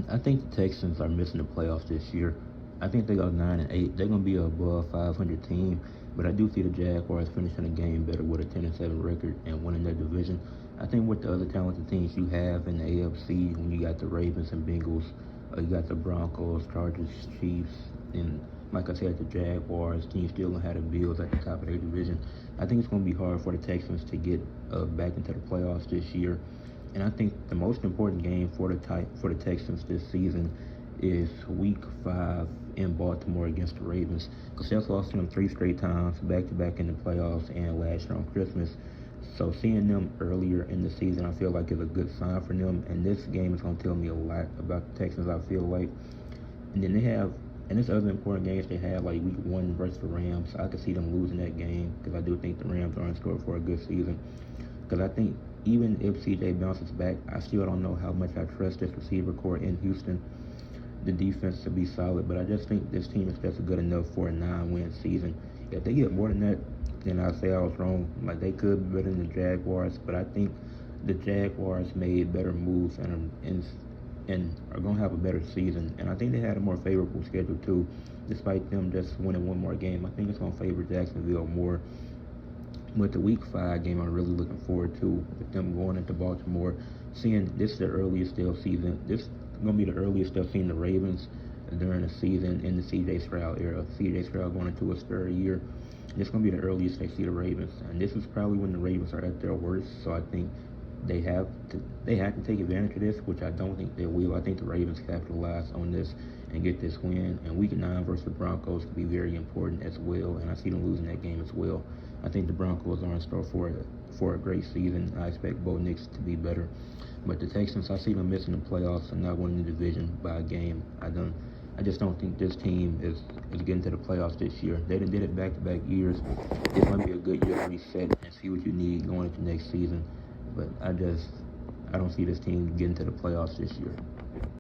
I think the Texans are missing the playoffs this year. I think they go 9-8. They're gonna be a above 500 team, but I do see the Jaguars finishing the game better with a 10-7 record and winning their division. I think with the other talented teams you have in the AFC, when you got the Ravens and Bengals, you got the Broncos, Chargers, Chiefs, and like I said, the Jaguars, teams still gonna have the Bills at the top of their division. I think it's gonna be hard for the Texans to get back into the playoffs this year. And I think the most important game for the Texans this season is Week 5 in Baltimore against the Ravens, because they've lost to them 3 straight times, back to back in the playoffs and last year on Christmas. So seeing them earlier in the season, I feel like is a good sign for them. And this game is going to tell me a lot about the Texans, I feel like. And then they have, and there's other important games they have, like Week 1 versus the Rams. I could see them losing that game because I do think the Rams are in store for a good season. Because I think even if CJ bounces back, I still don't know how much I trust this receiver core in Houston, the defense to be solid. But I just think this team is just good enough for a 9-win season. If they get more than that, then I'll say I was wrong. Like, they could be better than the Jaguars, but I think the Jaguars made better moves and are going to have a better season. And I think they had a more favorable schedule too, despite them just winning one more game. I think it's going to favor Jacksonville more. But the Week 5 game I'm really looking forward to, with them going into Baltimore, seeing this is the earliest they'll season. This is going to be the earliest they'll see the Ravens during the season in the C.J. Stroud era. C.J. Stroud going into his third year. This is going to be the earliest they see the Ravens, and this is probably when the Ravens are at their worst. So I think they have to take advantage of this, which I don't think they will. I think the Ravens capitalize on this and get this win. And Week 9 versus the Broncos could be very important as well, and I see them losing that game as well. I think the Broncos are in store for a great season. I expect Bo Nix to be better, but the Texans, I see them missing the playoffs and not winning the division by a game. I just don't think this team is getting to the playoffs this year. They done did it back-to-back years. It's going to be a good year to reset and see what you need going into next season. But I don't see this team getting to the playoffs this year.